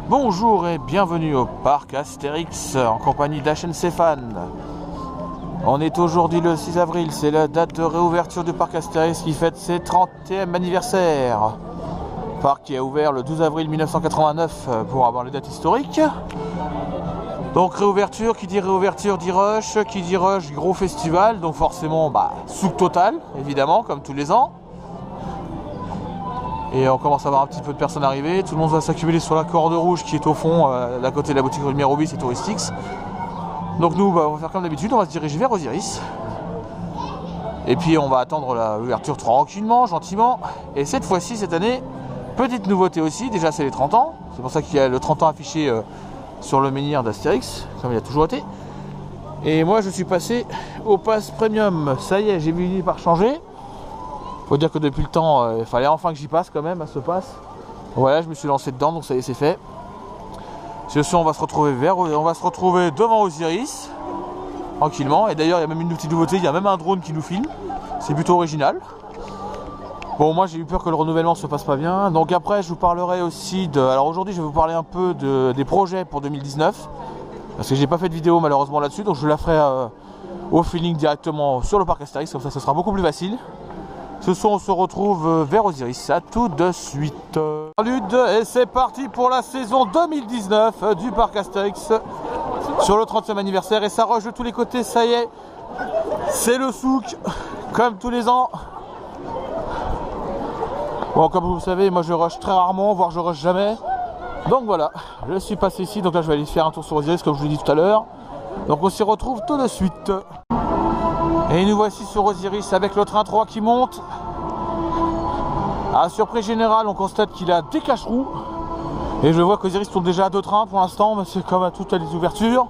Bonjour et bienvenue au parc Astérix en compagnie d'HNC Fan. On est aujourd'hui le 6 avril, c'est la date de réouverture du parc Astérix qui fête ses 30e anniversaire. Parc qui a ouvert le 12 avril 1989 pour avoir les dates historiques. Donc réouverture, qui dit réouverture dit rush, qui dit rush gros festival, donc forcément souk total évidemment comme tous les ans. Et on commence à voir un petit peu de personnes arriver, tout le monde va s'accumuler sur la corde rouge qui est au fond, à côté de la boutique numéro 8, c'est Touristix. Donc nous on va faire comme d'habitude, on va se diriger vers Osiris. Et puis on va attendre l'ouverture tranquillement, gentiment. Et cette fois-ci, cette année, petite nouveauté aussi, déjà c'est les 30 ans. C'est pour ça qu'il y a le 30 ans affiché sur le menhir d'Astérix, comme il a toujours été. Et moi je suis passé au pass premium, ça y est, j'ai fini par changer. Faut dire que depuis le temps, il fallait enfin que j'y passe quand même à ce pass. Voilà, je me suis lancé dedans, donc ça y est, c'est fait. Ce soir, on va se retrouver devant Osiris, tranquillement. Et d'ailleurs, il y a même une petite nouveauté, il y a même un drone qui nous filme. C'est plutôt original. Bon, moi j'ai eu peur que le renouvellement se passe pas bien. Donc après, je vous parlerai aussi de... Alors aujourd'hui, je vais vous parler un peu des projets pour 2019. Parce que j'ai pas fait de vidéo malheureusement là-dessus, donc je la ferai au feeling directement sur le parc Astérix, comme ça ce sera beaucoup plus facile. Ce soir on se retrouve vers Osiris, à tout de suite. Salut et c'est parti pour la saison 2019 du parc Astérix sur le 30e anniversaire. Et ça rush de tous les côtés, ça y est, c'est le souk, comme tous les ans. Bon, comme vous le savez, moi je rush très rarement, voire je rush jamais. Donc voilà, je suis passé ici, donc là je vais aller faire un tour sur Osiris comme je vous l'ai dit tout à l'heure. Donc on s'y retrouve tout de suite. Et nous voici sur Osiris avec le train 3 qui monte. À surprise générale, on constate qu'il a des cache-roues. Et je vois qu'Osiris tourne déjà à 2 trains pour l'instant, mais c'est comme à toutes les ouvertures.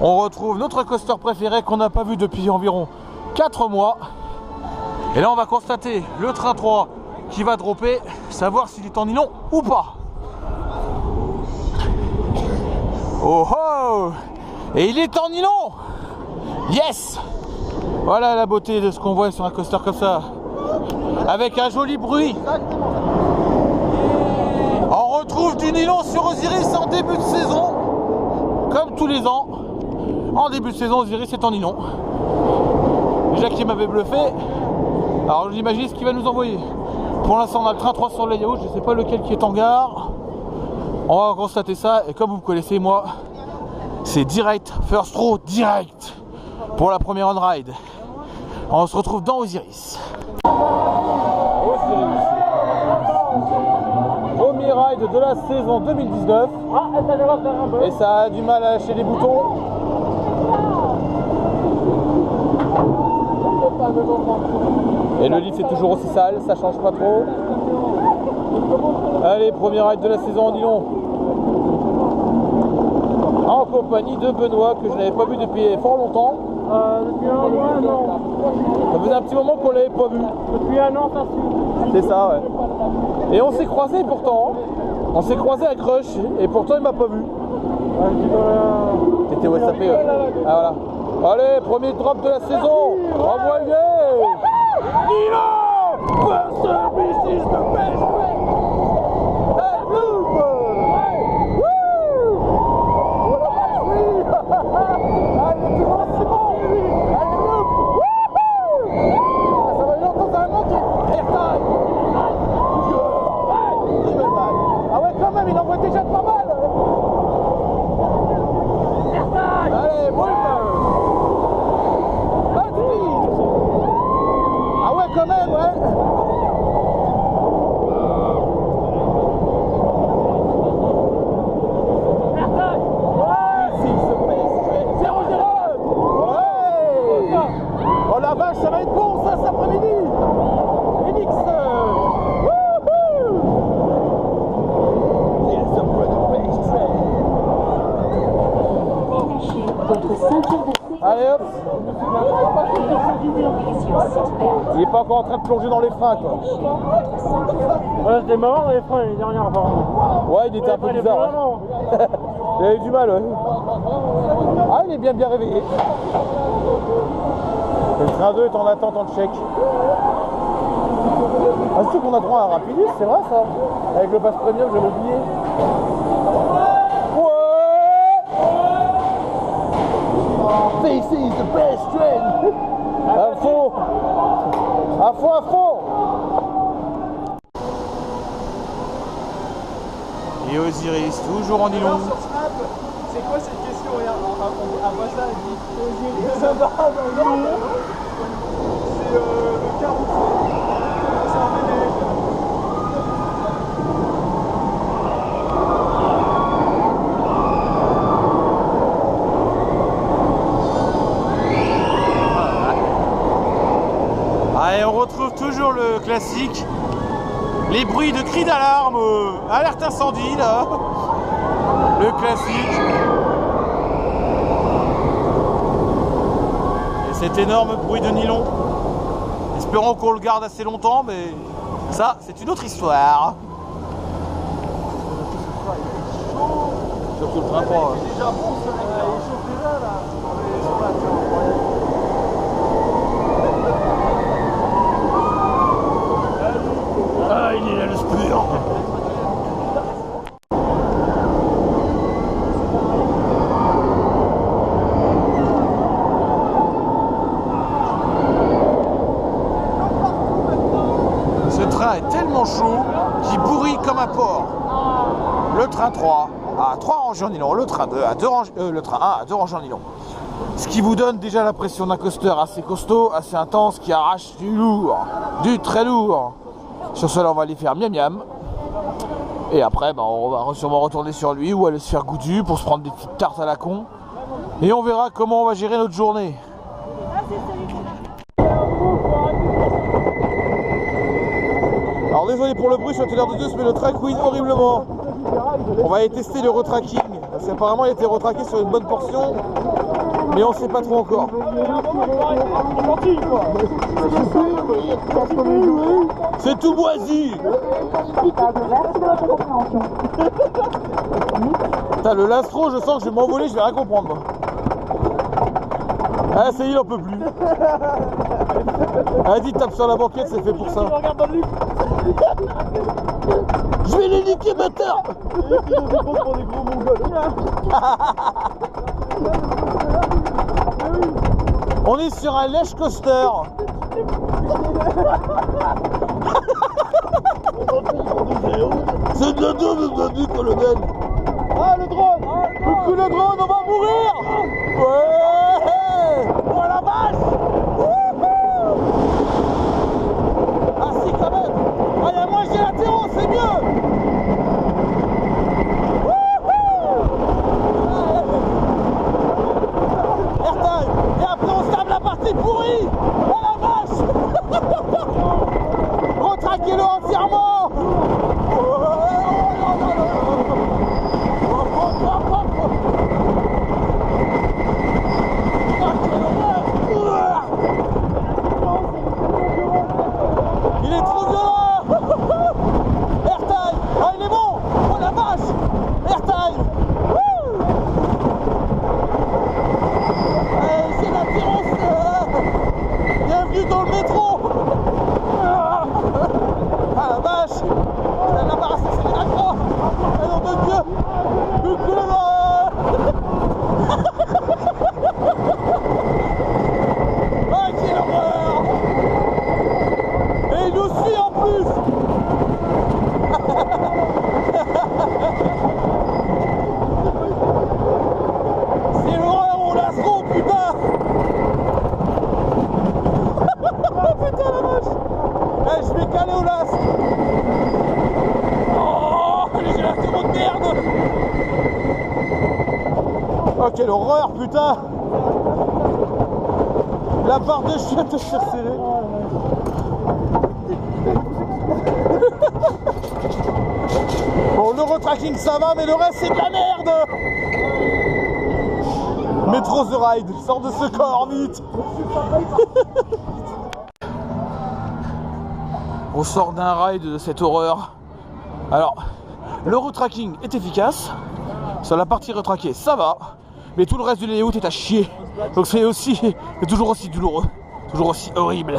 On retrouve notre coaster préféré qu'on n'a pas vu depuis environ 4 mois. Et là on va constater le train 3 qui va dropper, savoir s'il est en nylon ou pas. Oh oh! Et il est en nylon! Yes! Voilà la beauté de ce qu'on voit sur un coaster comme ça, avec un joli bruit. On retrouve du nylon sur Osiris en début de saison, comme tous les ans. En début de saison, Osiris est en nylon. Déjà qui m'avait bluffé. Alors j'imagine ce qu'il va nous envoyer. Pour l'instant on a le train 3 sur le layout, je ne sais pas lequel qui est en gare. On va constater ça, et comme vous me connaissez moi, c'est direct, first row direct pour la première on-ride. On se retrouve dans Osiris. Premier ride de la saison 2019. Et ça a du mal à lâcher les boutons. Et le lift est toujours aussi sale, ça change pas trop. Allez, premier ride de la saison en nylon. En compagnie de Benoît, que je n'avais pas vu depuis fort longtemps. Depuis un mois, non. Ça faisait un petit moment qu'on l'avait pas vu. Depuis un an, ça suit. C'est ça, ouais. Et on s'est croisés pourtant. On s'est croisés à Crush, et pourtant il m'a pas vu. T'étais au SAP, ouais. Ah voilà. Allez, premier drop de la saison. Envoyez. Nylon! This is the best way. Hey, Blue! Il envoie déjà pas mal. Allez, boum. Ah ouais, quand même, ouais. Oh la vache, ça va être bon ça cet après-midi. Phoenix. Allez hop. Il est pas encore en train de plonger dans les freins quoi. Ouais, c'était marrant dans les freins les dernières fois. Ouais, il était un peu bizarre. Ouais. Il avait du mal, ouais. Ah, il est bien réveillé. Le train 2 est en attente en check. Ah, c'est sûr qu'on a droit à un Rapidus, c'est vrai ça. Avec le pass premium, j'avais oublié. toujours en nylon. C'est quoi cette question? Regarde, on voit ça, elle dit c'est le carrousel. C'est un bébé. Allez, on retrouve toujours le classique. Les bruits de cris d'alarme, alerte incendie là. Le classique. Et cet énorme bruit de nylon. Espérons qu'on le garde assez longtemps, mais ça, c'est une autre histoire. Surtout le train 3. Déjà bon, ça, il chauffe déjà là. Ah, il est là le spur. Ce train est tellement chaud qu'il bourrille comme un porc. Le train 3 a 3 rangées en nylon, le train 2 a 2 rangées, le train 1 a 2 rangées en nylon. Ce qui vous donne déjà la pression d'un coaster assez costaud, assez intense, qui arrache du lourd, du très lourd. Sur cela, on va aller faire miam miam. Et après, on va sûrement retourner sur lui ou aller se faire goûtu pour se prendre des petites tartes à la con. Et on verra comment on va gérer notre journée. Alors désolé pour le bruit, je suis à l'heure de Dieu, mais le track couine horriblement. On va aller tester le retracking. Parce qu'apparemment il a été retraqué sur une bonne portion. Mais on sait pas trop encore. C'est tout moisi. Putain, le lastro, je sens que je vais m'envoler, je vais rien comprendre moi. Ah ça y est, il en peut plus. Vas-y, tape sur la banquette, c'est fait pour ça. Je vais les niquer, bâtard. On est sur un lèche coaster. C'est de la dôme, colonel. Ah, le drone! Coucou le drone, on va mourir. Ouais. Oh la vache. Ah si, quand même. Allez, moi j'ai l'atterro, c'est mieux. Airtime. Et après on se tape la partie pourrie. Oh la vache. Retraquez-le entièrement. Il est trop violent. Airtime. Ah il est bon. Oh la vache. Airtime. C'est l'attirance. Bienvenue dans le métro. Ah la vache. Elle l'a pas c'est la croix. Ah non de Dieu. Coucou le ah quelle horreur. Et il nous suit en plus. C'est l'horreur, on l'astro, putain. Putain la vache. Eh, je vais caler au las. Oh, j'ai l'astro de merde. Oh, quelle horreur, putain. La barre de chiottes s'est resserrée. Bon, le retracking ça va, mais le reste c'est de la merde. Metro The Ride, sors de ce corps vite. On sort d'un ride de cette horreur. Alors, le retracking est efficace. Sur la partie retraquée, ça va. Mais tout le reste du layout est à chier. Donc c'est toujours aussi douloureux. Toujours aussi horrible.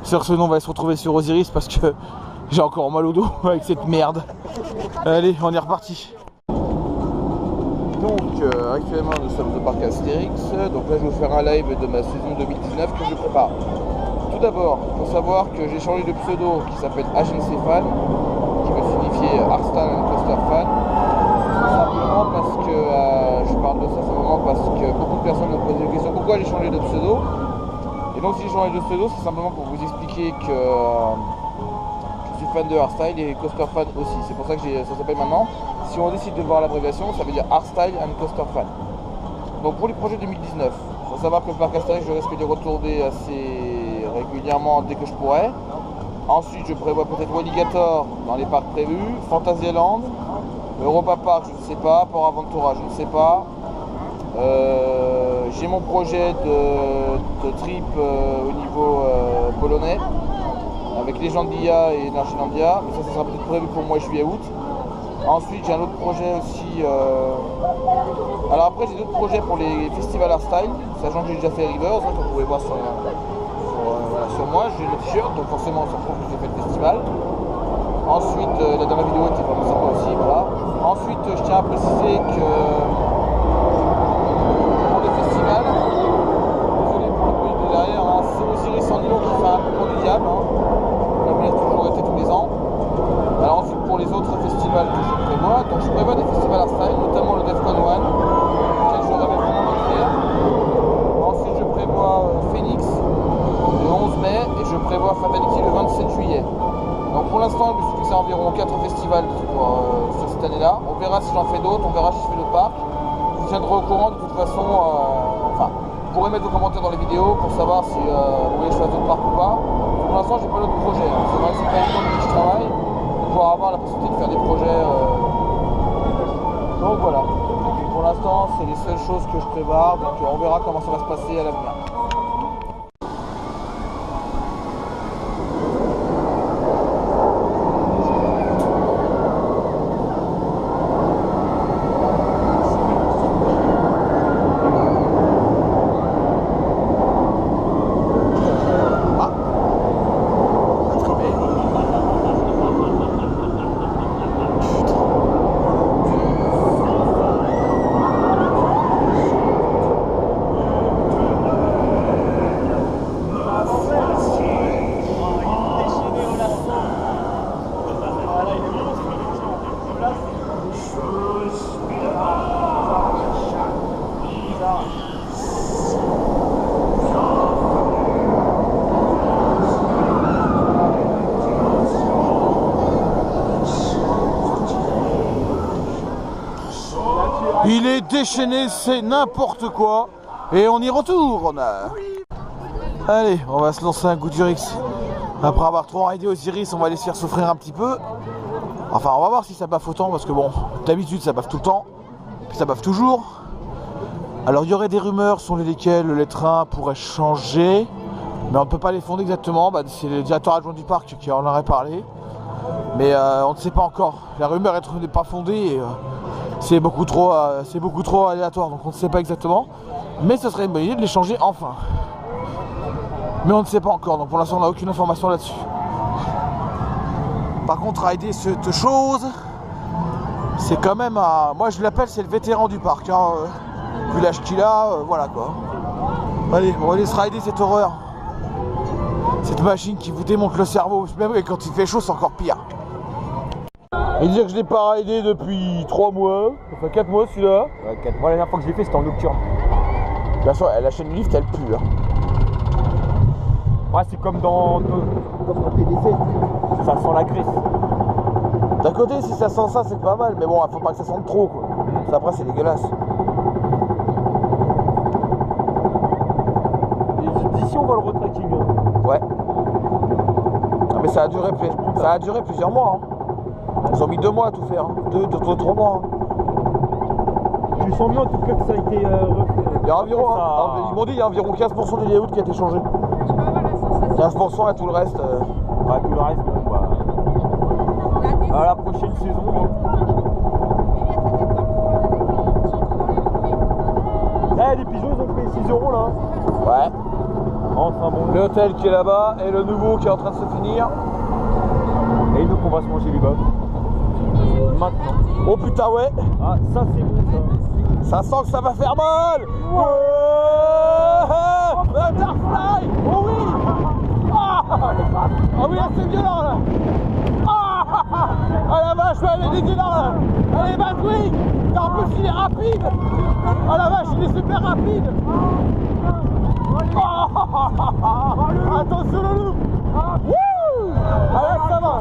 Sur ce, on va se retrouver sur Osiris parce que j'ai encore mal au dos avec cette merde. Allez, on est reparti. Donc actuellement nous sommes au parc Astérix. Donc là je vais vous faire un live de ma saison 2019 que je prépare. Tout d'abord, il faut savoir que j'ai changé de pseudo qui s'appelle Agent Fan, qui veut signifier Art Style and Coaster Fan. pourquoi j'ai changé de pseudo. Et donc si j'ai changé de pseudo, c'est simplement pour vous expliquer que je suis fan de hardstyle et coaster fan aussi. C'est pour ça que ça s'appelle maintenant. Si on décide de voir l'abréviation, ça veut dire hardstyle and coaster fan. Donc pour les projets 2019, il faut savoir que le parc Astérix, je risque de retourner assez régulièrement dès que je pourrai. Ensuite, je prévois peut-être Walligator dans les parcs prévus, Fantasyland, Europa Park, je ne sais pas, Port Aventura, je ne sais pas. J'ai mon projet de trip au niveau polonais avec Legendia et Nargilandia, mais ça sera peut-être prévu pour mois juillet-août. Ensuite, j'ai un autre projet aussi. Alors après, j'ai d'autres projets pour les festivals hardstyle, sachant que j'ai déjà fait Rivers, hein, comme vous pouvez voir sur moi, j'ai le t-shirt, donc forcément on se retrouve que j'ai fait le festival. Ensuite, la dernière vidéo était vraiment sympa aussi, voilà. Ensuite, je tiens à préciser que pour les festivals, désolé pour le bruit de derrière, hein, c'est Osiris en Nylon qui fait un peu pour du diable, hein. La a toujours été tous les ans. Alors ensuite, pour les autres festivals que je prévois, donc je prévois des festivals hardstyle, notamment le Defcon 1, auquel je rêve vraiment de faire. Ensuite, je prévois Phoenix le 11 mai et je prévois Fatality le 27 juillet. Donc pour l'instant, je me suis fixé environ 4 festivals sur cette année-là. On verra si j'en fais d'autres, on verra si je fais d'autres parcs. Je vous tiendrai au courant de toute façon. Vous pourrez mettre vos commentaires dans les vidéos pour savoir si vous voulez que je fasse d'autres parcs ou pas. Pour l'instant, j'ai pas d'autres projets. Hein. C'est vrai que c'est pas évident depuis que je travaille de pouvoir avoir la possibilité de faire des projets. Donc voilà. Pour l'instant, c'est les seules choses que je prépare. Donc on verra comment ça va se passer à l'avenir. Il est déchaîné, c'est n'importe quoi. Et on y retourne. Allez, on va se lancer un Goodurix. Après avoir trop raidé Osiris, on va aller se faire souffrir un petit peu. Enfin, on va voir si ça baffe autant, parce que bon, d'habitude ça baffe tout le temps. Puis ça baffe toujours. Alors il y aurait des rumeurs sur lesquelles les trains pourraient changer. Mais on ne peut pas les fonder exactement. C'est le directeur adjoint du parc qui en aurait parlé. Mais on ne sait pas encore. La rumeur n'est pas fondée. Et, c'est beaucoup trop aléatoire, donc on ne sait pas exactement. Mais ce serait une bonne idée de les changer enfin. Mais on ne sait pas encore, donc pour l'instant on n'a aucune information là-dessus. Par contre, rider cette chose, c'est quand même un... Moi je l'appelle, c'est le vétéran du parc. Hein. Vu l'âge qu'il a, voilà quoi. Allez, on va aller se rider cette horreur. Cette machine qui vous démonte le cerveau. Même quand il fait chaud, c'est encore pire. Et dire que je l'ai pas raidé depuis 3 mois, enfin 4 mois celui-là. 4 mois, la dernière fois que je l'ai fait, c'était en nocturne. De toute façon, la chaîne lift, elle pue. Hein. Ouais, c'est comme dans TDC. Ça sent la graisse. D'un côté, si ça sent ça, c'est pas mal. Mais bon, faut pas que ça sente trop, quoi. Ça, après, c'est dégueulasse. D'ici, on va le retracking. Ouais. Ah, mais ça a duré plusieurs mois. Hein. Ils ont mis 2 mois à tout faire. Hein. 2-3 mois. Hein. Tu sens bien en tout cas que ça a été refait. Il y a environ, ils m'ont dit, il y a environ 15% du layout qui a été changé. 15% et tout le reste. Ouais, tout le reste, bon, bah. À la prochaine saison. Là, les pigeons, ils ont pris 6 € là. Ouais. Enfin bon. L'hôtel qui est là-bas et le nouveau qui est en train de se finir. Et nous, on va se manger les bas. Maintenant. Oh putain, ouais. Ah, ça c'est bon ça. Ça sent que ça va faire mal. Ouais. Butterfly. Oh oui. Ah oui, là c'est violent là. Ah la vache, ouais, elle est dégueulasse là. Allez, Batwing. T'as un peu filé. rapide. Oh la vache, il est super rapide. Attention le loup. Wouh. Allez, ça va.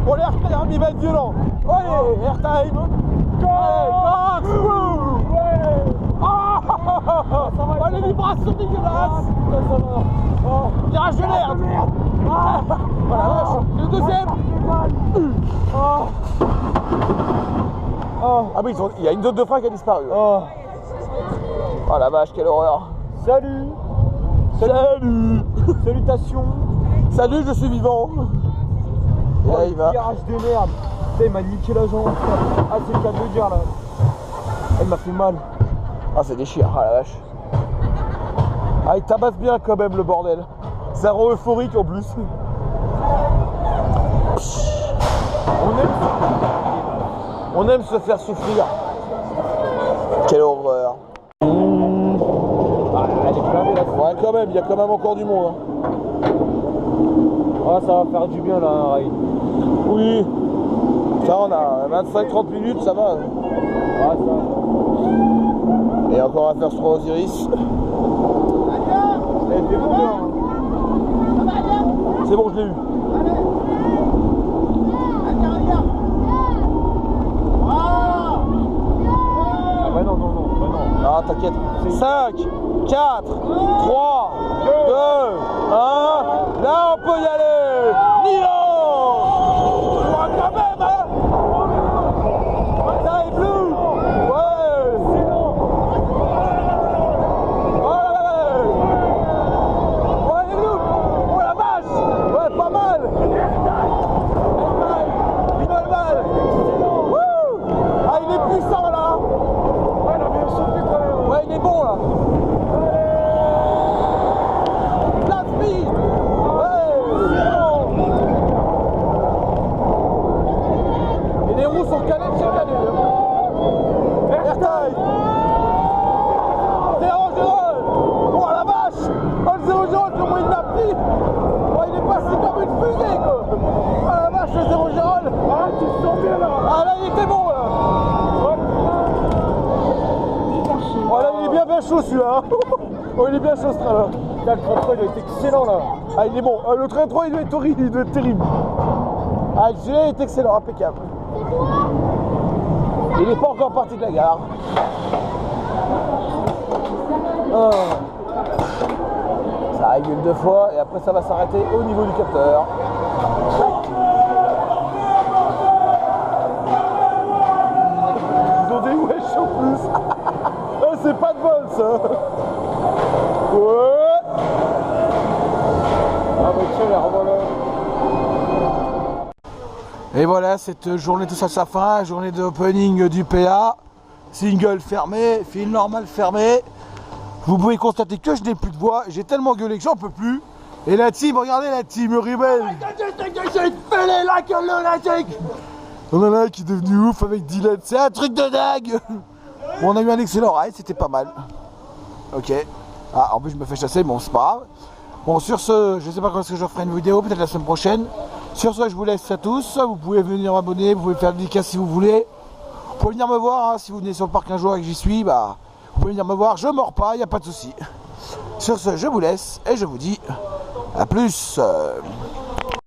Bon, l'air time, il va être violent. Allez, air time. Allez, oh, les vibrations dégueulasses. Virage de l'air. Voilà, vache. Le deuxième. Ah oui, il y a une zone de frein qui a disparu. Oh la vache, quelle horreur. Salut. Salut. Salutations. Salut, je suis vivant. Et là, il va. Virage de merde. Putain, il m'a niqué la jambe. Ah, c'est le cas de le dire là. Elle m'a fait mal. Ah, ça déchire, ah la vache. Ah, il tabasse bien quand même le bordel. Ça rend euphorique en plus. On aime se faire souffrir. Quelle horreur. Ah, elle est blindée là. Ouais, quand même, il y a quand même encore du monde. Ah, ça va faire du bien là, un rail. Oui. Ça, on a 25-30 minutes, ça va. Ah, ça. Et encore à faire ce 3 Osiris. Elle fait bon, hein. C'est bon, je l'ai eu. Ah bah non. Ah, t'inquiète. 5, 4, 3, 2, 1. Là, on peut y aller. Nilo. Quand même, hein. Ça est bleu. Ouais. C'est bon. Ouais, les loups. Oh la vache. Ouais, pas mal. Il va mal. Wouh. Ah, il est puissant là. Ouais, il est bon là. Flat speed. Ouais, c'est bon. Et les roues sont calées de chez calées. Airtime. 0-0. Oh la vache. Oh le 0-0, comment il l'a pris. Oh, il est passé comme une fusée quoi. Oh la vache, le 0-0. Ah, tu te sens bien là. Ah là, il était bon là. Oh là, il est bien chaud celui-là. Oh, il est bien chaud ce train là. Le 33 il doit être excellent là. Ah, il est bon. Le 33 il doit être horrible, il doit être terrible. Ah, le gilet est excellent, impeccable. Il n'est pas encore parti de la gare. Oh. Ça régule 2 fois et après ça va s'arrêter au niveau du capteur. Ils ont des wesh en plus. Ah, c'est pas de vol ça. Ouais. Ah bah tiens, les revoilà. Et voilà, cette journée touche à sa fin, journée d'opening du PA. Single fermé, fil normal fermé. Vous pouvez constater que je n'ai plus de voix, j'ai tellement gueulé que j'en peux plus. Et la team, regardez la team rebelle. On en a un qui est devenu ouf avec Dylan, c'est un truc de dingue. Bon, on a eu un excellent ride, c'était pas mal. Ok. Ah, en plus je me fais chasser, bon c'est pas grave. Bon, sur ce, je sais pas quand est-ce que je ferai une vidéo, peut-être la semaine prochaine. Sur ce, je vous laisse à tous. Vous pouvez venir m'abonner, vous pouvez faire des dédicaces si vous voulez. Vous pouvez venir me voir, hein, si vous venez sur le parc un jour et que j'y suis, bah, vous pouvez venir me voir, je mords pas, il n'y a pas de souci. Sur ce, je vous laisse et je vous dis à plus.